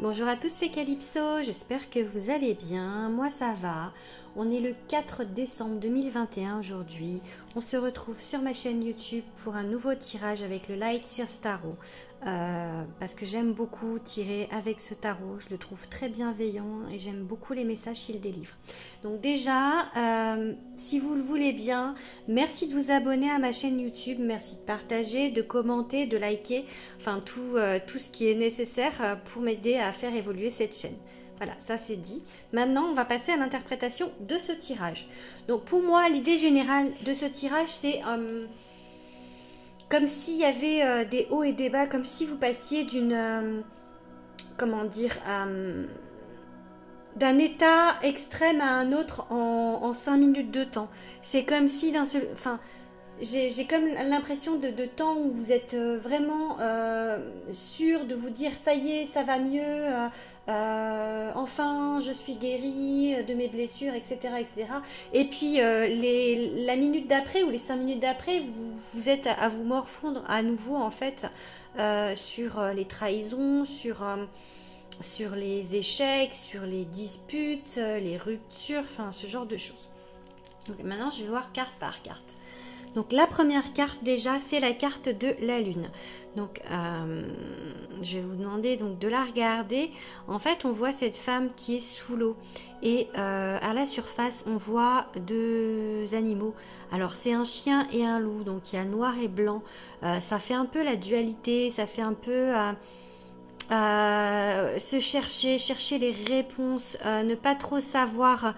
Bonjour à tous, c'est Calypso, j'espère que vous allez bien, moi ça va. On est le 4 décembre 2021 aujourd'hui. On se retrouve sur ma chaîne YouTube pour un nouveau tirage avec le Light Seers Tarot. Parce que j'aime beaucoup tirer avec ce tarot, je le trouve très bienveillant et j'aime beaucoup les messages qu'il délivre. Donc déjà, si vous le voulez bien, merci de vous abonner à ma chaîne YouTube, merci de partager, de commenter, de liker, enfin tout ce qui est nécessaire pour m'aider à faire évoluer cette chaîne. Voilà, ça c'est dit. Maintenant, on va passer à l'interprétation de ce tirage. Donc pour moi, l'idée générale de ce tirage, c'est comme s'il y avait des hauts et des bas, comme si vous passiez d'une... comment dire d'un état extrême à un autre en 5 minutes de temps. C'est comme si d'un seul... Enfin, j'ai comme l'impression de temps où vous êtes vraiment sûr de vous dire ça y est, ça va mieux, enfin je suis guérie de mes blessures, etc. etc. Et puis la minute d'après ou les 5 minutes d'après, vous êtes à vous morfondre à nouveau en fait sur les trahisons, sur les échecs, sur les disputes, les ruptures, enfin ce genre de choses. Donc maintenant je vais voir carte par carte. Donc la première carte déjà c'est la carte de la lune. Donc je vais vous demander donc de la regarder. En fait on voit cette femme qui est sous l'eau et à la surface on voit deux animaux. Alors c'est un chien et un loup, donc il y a noir et blanc. Ça fait un peu la dualité, ça fait un peu se chercher les réponses, ne pas trop savoir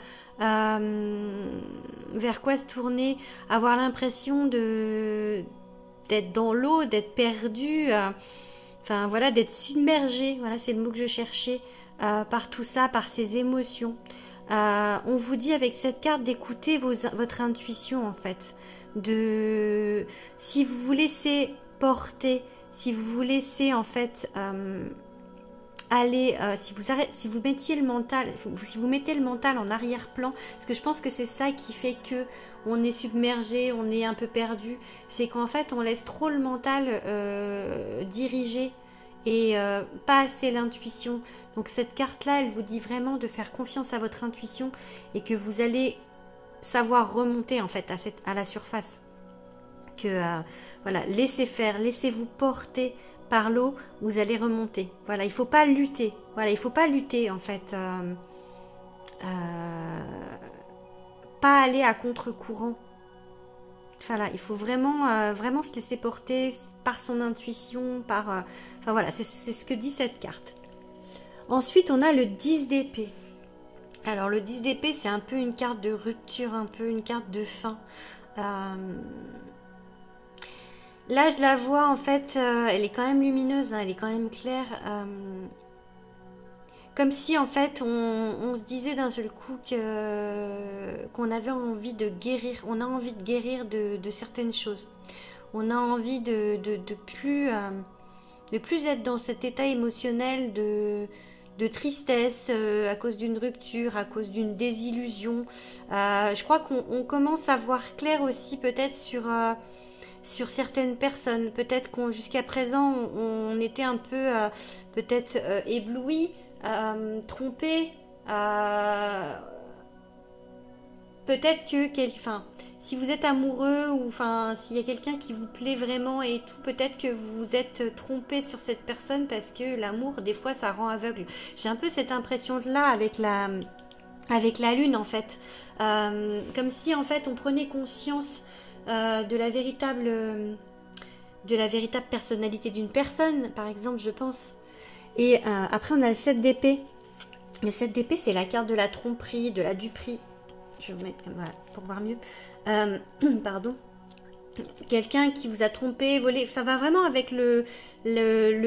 vers quoi se tourner, avoir l'impression d'être dans l'eau, d'être perdu, enfin voilà, d'être submergé, voilà c'est le mot que je cherchais, par tout ça, par ces émotions. On vous dit avec cette carte d'écouter votre intuition en fait, si vous vous laissez porter, si vous vous laissez en fait aller, si vous mettez le mental en arrière-plan, parce que je pense que c'est ça qui fait que on est submergé, on est un peu perdu, c'est qu'en fait on laisse trop le mental diriger et pas assez l'intuition. Donc cette carte là elle vous dit vraiment de faire confiance à votre intuition et que vous allez savoir remonter en fait à la surface, que voilà, laissez faire, laissez-vous porter par l'eau, vous allez remonter. Voilà, il faut pas lutter. Voilà, il faut pas lutter en fait. Pas aller à contre-courant. Voilà, il faut vraiment, vraiment se laisser porter par son intuition, enfin voilà, c'est ce que dit cette carte. Ensuite, on a le 10 d'épée. Alors le 10 d'épée, c'est un peu une carte de rupture, un peu une carte de fin. Là, je la vois, en fait, elle est quand même lumineuse, hein, elle est quand même claire. Comme si, en fait, on se disait d'un seul coup qu'on avait envie de guérir. On a envie de guérir de certaines choses. On a envie de plus être dans cet état émotionnel de tristesse à cause d'une rupture, à cause d'une désillusion. Je crois qu'on commence à voir clair aussi, peut-être, sur certaines personnes. Peut-être qu'on jusqu'à présent on était un peu peut-être ébloui, trompé, peut-être que si vous êtes amoureux ou enfin s'il y a quelqu'un qui vous plaît vraiment et tout, peut-être que vous vous êtes trompé sur cette personne parce que l'amour des fois ça rend aveugle. J'ai un peu cette impression là avec la lune en fait, comme si en fait on prenait conscience de la véritable personnalité d'une personne, par exemple, je pense. Et après, on a le 7 d'épée. Le 7 d'épée, c'est la carte de la tromperie, de la duperie. Je vais vous mettre comme voilà, pour voir mieux. Pardon. Quelqu'un qui vous a trompé, volé. Ça va vraiment avec le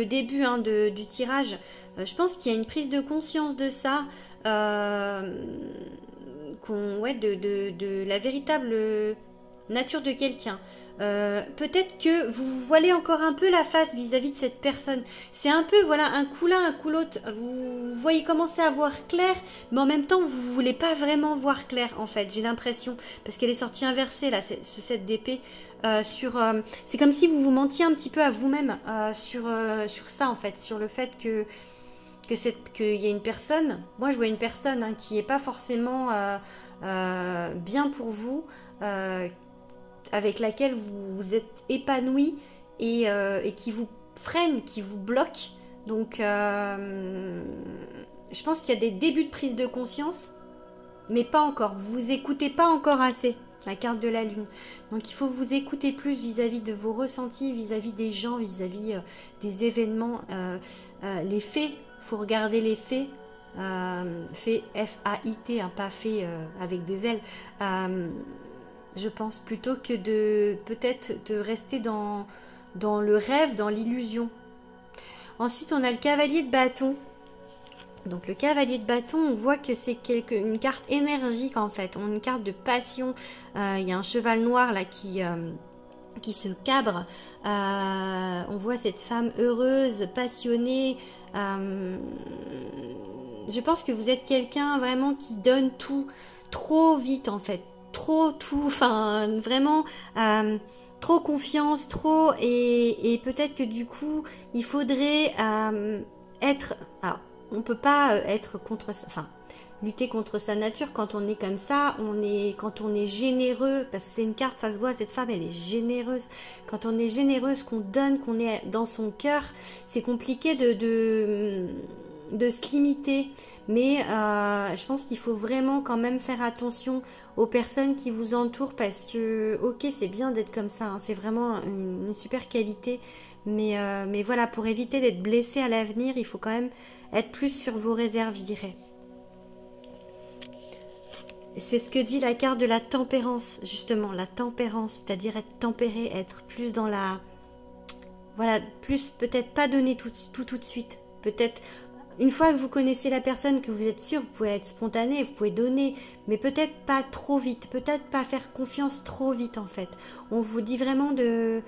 début hein, du tirage. Je pense qu'il y a une prise de conscience de ça. De la véritable nature de quelqu'un. Peut-être que vous voilez encore un peu la face vis-à-vis de cette personne. C'est un peu, voilà, un coup l'un, un coup l'autre. Vous voyez commencer à voir clair, mais en même temps, vous voulez pas vraiment voir clair, en fait. J'ai l'impression, parce qu'elle est sortie inversée, là, ce 7 d'épée. C'est comme si vous vous mentiez un petit peu à vous-même sur ça, en fait. Sur le fait que qu'il y a une personne, moi je vois une personne hein, qui n'est pas forcément bien pour vous, avec laquelle vous êtes épanoui et qui vous freine, qui vous bloque. Donc je pense qu'il y a des débuts de prise de conscience, mais pas encore. Vous vous écoutez pas encore assez, la carte de la lune. Donc il faut vous écouter plus vis-à-vis de vos ressentis, vis-à-vis des gens, vis-à-vis des événements, les faits. Il faut regarder les faits, faits F-A-I-T, hein, pas faits avec des ailes. Je pense plutôt que de peut-être de rester dans le rêve, dans l'illusion. Ensuite, on a le cavalier de bâton. Donc le cavalier de bâton, on voit que c'est une carte énergique en fait, une carte de passion. Il y a un cheval noir là qui se cabre. On voit cette femme heureuse, passionnée. Je pense que vous êtes quelqu'un vraiment qui donne tout trop vite en fait. Trop tout, enfin vraiment trop confiance, trop. Et peut-être que du coup, il faudrait être... Alors, on peut pas être contre ça, enfin lutter contre sa nature quand on est comme ça, quand on est généreux, parce que c'est une carte, ça se voit, cette femme elle est généreuse. Quand on est généreuse, qu'on donne, qu'on est dans son cœur, c'est compliqué de se limiter, mais je pense qu'il faut vraiment quand même faire attention aux personnes qui vous entourent, parce que ok, c'est bien d'être comme ça, hein, c'est vraiment une super qualité, mais voilà, pour éviter d'être blessé à l'avenir, il faut quand même être plus sur vos réserves, je dirais. C'est ce que dit la carte de la tempérance, justement, la tempérance, c'est-à-dire être tempéré, être plus dans la... Voilà, plus peut-être pas donner tout de suite, peut-être... Une fois que vous connaissez la personne, que vous êtes sûr, vous pouvez être spontané, vous pouvez donner, mais peut-être pas trop vite, peut-être pas faire confiance trop vite en fait. On vous dit vraiment de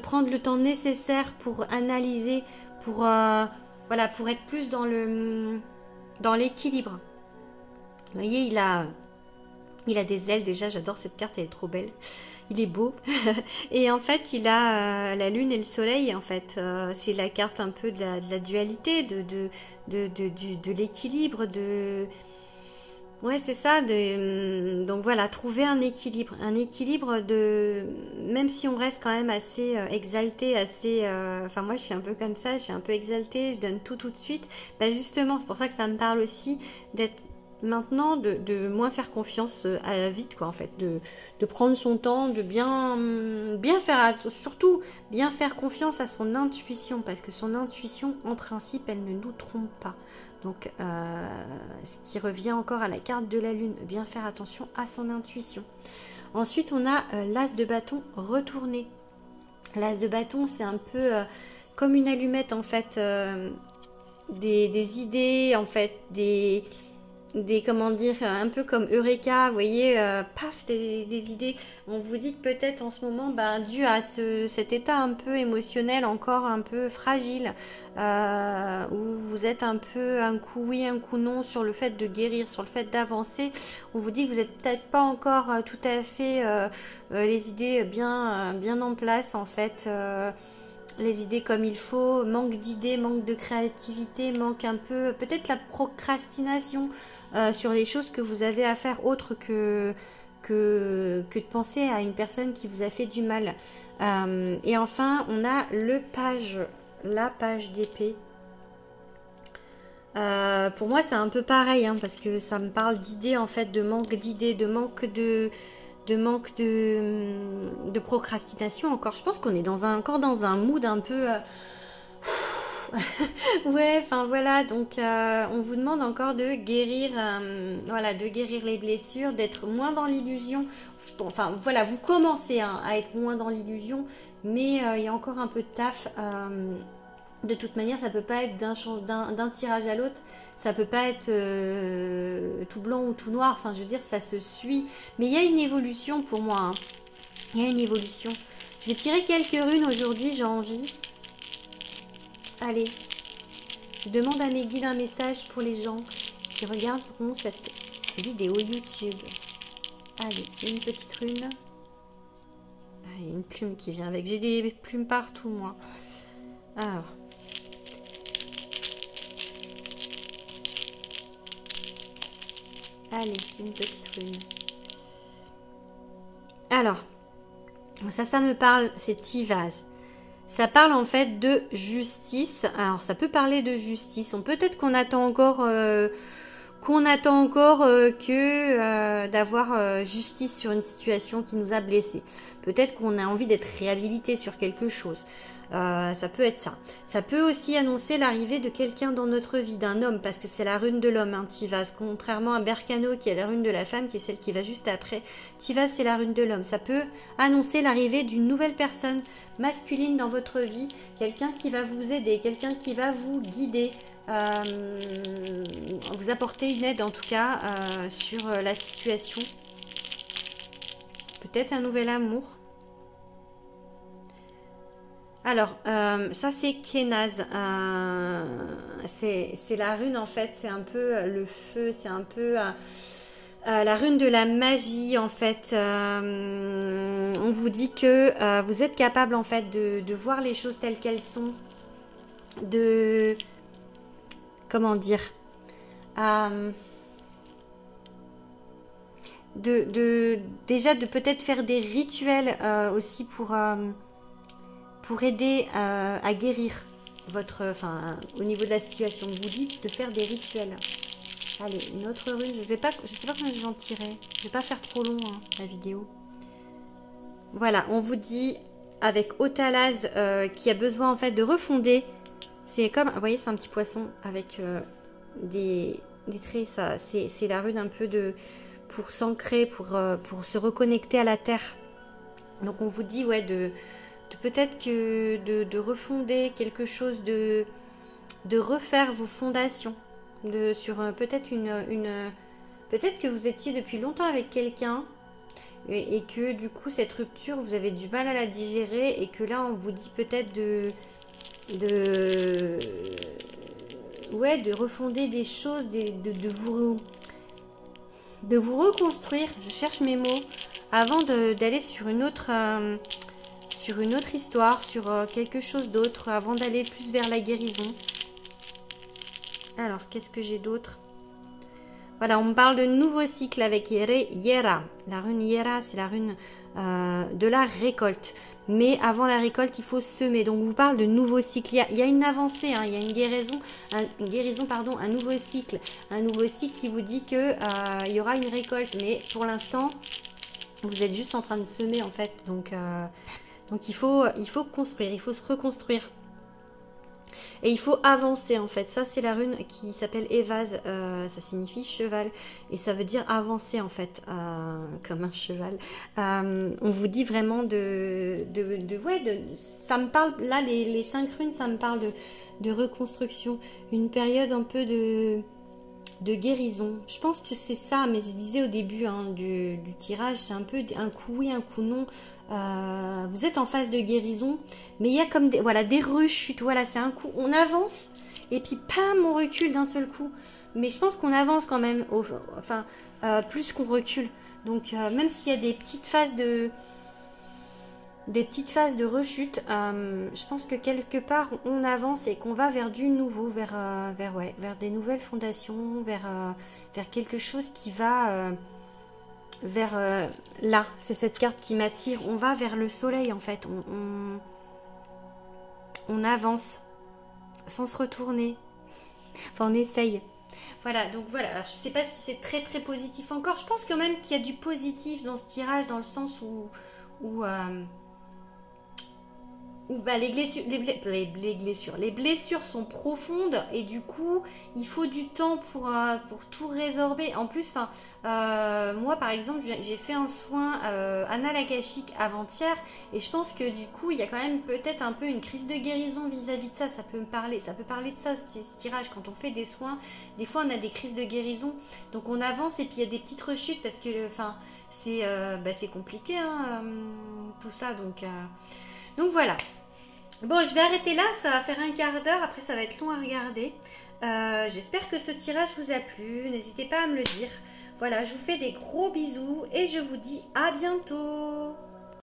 prendre le temps nécessaire pour analyser, pour voilà, pour être plus dans l'équilibre. Vous voyez, il a des ailes déjà, j'adore cette carte, elle est trop belle. Il est beau. Et en fait, il a la lune et le soleil, en fait. C'est la carte un peu de la dualité, de l'équilibre, Ouais, c'est ça. Donc voilà, trouver un équilibre. Un équilibre même si on reste quand même assez exalté, assez... Enfin, moi, je suis un peu comme ça, je suis un peu exaltée, je donne tout de suite. Ben justement, c'est pour ça que ça me parle aussi d'être... Maintenant, de moins faire confiance à vite, quoi, en fait. De prendre son temps, de bien faire... Surtout, bien faire confiance à son intuition. Parce que son intuition, en principe, elle ne nous trompe pas. Donc, ce qui revient encore à la carte de la lune. Bien faire attention à son intuition. Ensuite, on a l'as de bâton retourné. L'as de bâton, c'est un peu comme une allumette, en fait. Des idées, en fait, des comment dire, un peu comme Eureka, vous voyez, paf, des idées. On vous dit que peut-être en ce moment, dû à cet état un peu émotionnel, encore un peu fragile, où vous êtes un peu un coup oui, un coup non sur le fait de guérir, sur le fait d'avancer, on vous dit que vous n'êtes peut-être pas encore tout à fait les idées bien en place, en fait, les idées comme il faut, manque d'idées, manque de créativité, manque un peu, peut-être la procrastination sur les choses que vous avez à faire autre que de penser à une personne qui vous a fait du mal. Et enfin, on a la page d'épée. Pour moi, c'est un peu pareil, hein, parce que ça me parle d'idées, en fait, de manque d'idées, de manque de procrastination encore. Je pense qu'on est encore dans un mood un peu... ouais, enfin voilà, donc on vous demande encore de guérir, voilà, de guérir les blessures, d'être moins dans l'illusion. Bon, enfin voilà, vous commencez à être moins dans l'illusion, mais il y a encore un peu de taf. De toute manière, ça peut pas être d'un tirage à l'autre, ça peut pas être tout blanc ou tout noir, enfin je veux dire, ça se suit. Mais il y a une évolution pour moi, hein. Il y a une évolution. Je vais tirer quelques runes aujourd'hui, j'ai envie. Allez, je demande à mes guides un message pour les gens qui regarderont cette vidéo YouTube. Allez, une petite rune. Ah, il y a une plume qui vient avec. J'ai des plumes partout, moi. Alors, Allez, une petite rune. Alors, ça me parle, c'est Tivaz. Ça parle en fait de justice. Alors, ça peut parler de justice. Peut-être qu'on attend encore, d'avoir justice sur une situation qui nous a blessés. Peut-être qu'on a envie d'être réhabilité sur quelque chose. Ça peut être ça. Ça peut aussi annoncer l'arrivée de quelqu'un dans notre vie, d'un homme, parce que c'est la rune de l'homme, hein, Tivaz. Contrairement à Berkano, qui est la rune de la femme, qui est celle qui va juste après. Tivaz, c'est la rune de l'homme. Ça peut annoncer l'arrivée d'une nouvelle personne masculine dans votre vie. Quelqu'un qui va vous aider, quelqu'un qui va vous guider, vous apporter une aide en tout cas sur la situation. Peut-être un nouvel amour. Alors, ça c'est Kenaz, c'est la rune en fait, c'est un peu le feu, c'est un peu la rune de la magie en fait. On vous dit que vous êtes capable en fait de voir les choses telles qu'elles sont, comment dire, déjà de peut-être faire des rituels aussi pour aider à guérir au niveau de la situation. Vous dites de faire des rituels. Allez, une autre rune. Je sais pas combien je vais en tirer. Je vais pas faire trop long hein, la vidéo. Voilà, on vous dit avec Otalaz qui a besoin en fait de refonder. C'est comme, vous voyez, c'est un petit poisson avec des traits. Ça, c'est la rune un peu pour s'ancrer, pour se reconnecter à la terre. Donc on vous dit ouais peut-être que de refonder quelque chose, de refaire vos fondations, sur peut-être peut-être que vous étiez depuis longtemps avec quelqu'un et que du coup cette rupture vous avez du mal à la digérer et que là on vous dit peut-être de refonder des choses, de vous reconstruire. Je cherche mes mots avant d'aller sur une autre histoire, sur quelque chose d'autre, avant d'aller plus vers la guérison. Alors, qu'est-ce que j'ai d'autre? Voilà, on me parle de nouveau cycle avec Yera. La rune Yera, c'est la rune de la récolte. Mais avant la récolte, il faut semer. Donc, on vous parle de nouveau cycle. Il y a une avancée, hein, il y a une guérison, un nouveau cycle. Un nouveau cycle qui vous dit qu'il y aura une récolte. Mais pour l'instant, vous êtes juste en train de semer, en fait. Donc il faut construire, il faut se reconstruire. Et il faut avancer en fait. Ça c'est la rune qui s'appelle Evaz. Ça signifie cheval. Et ça veut dire avancer en fait. Comme un cheval. On vous dit vraiment ça me parle, là les 5 runes, ça me parle de reconstruction. Une période un peu de guérison. Je pense que c'est ça, mais je disais au début hein, du tirage, c'est un peu un coup oui, un coup non. Vous êtes en phase de guérison, mais il y a comme des rechutes. Voilà, c'est un coup, on avance et puis pam, on recule d'un seul coup. Mais je pense qu'on avance quand même, plus qu'on recule. Donc même s'il y a des petites phases de rechute, je pense que quelque part on avance et qu'on va vers du nouveau, vers des nouvelles fondations, vers quelque chose qui va là, c'est cette carte qui m'attire. On va vers le soleil en fait, on avance sans se retourner, enfin on essaye. Voilà, donc voilà, alors, je sais pas si c'est très très positif encore, je pense quand même qu'il y a du positif dans ce tirage, dans le sens où les blessures sont profondes et du coup il faut du temps pour tout résorber. En plus, moi par exemple j'ai fait un soin analakashique avant-hier et je pense que du coup il y a quand même peut-être un peu une crise de guérison vis-à-vis de ça. Ça peut parler de ça, ce tirage. Quand on fait des soins, des fois on a des crises de guérison, donc on avance et puis il y a des petites rechutes parce que c'est compliqué hein, tout ça, donc voilà. Bon, je vais arrêter là, ça va faire un quart d'heure, après ça va être long à regarder. J'espère que ce tirage vous a plu, n'hésitez pas à me le dire. Voilà, je vous fais des gros bisous et je vous dis à bientôt.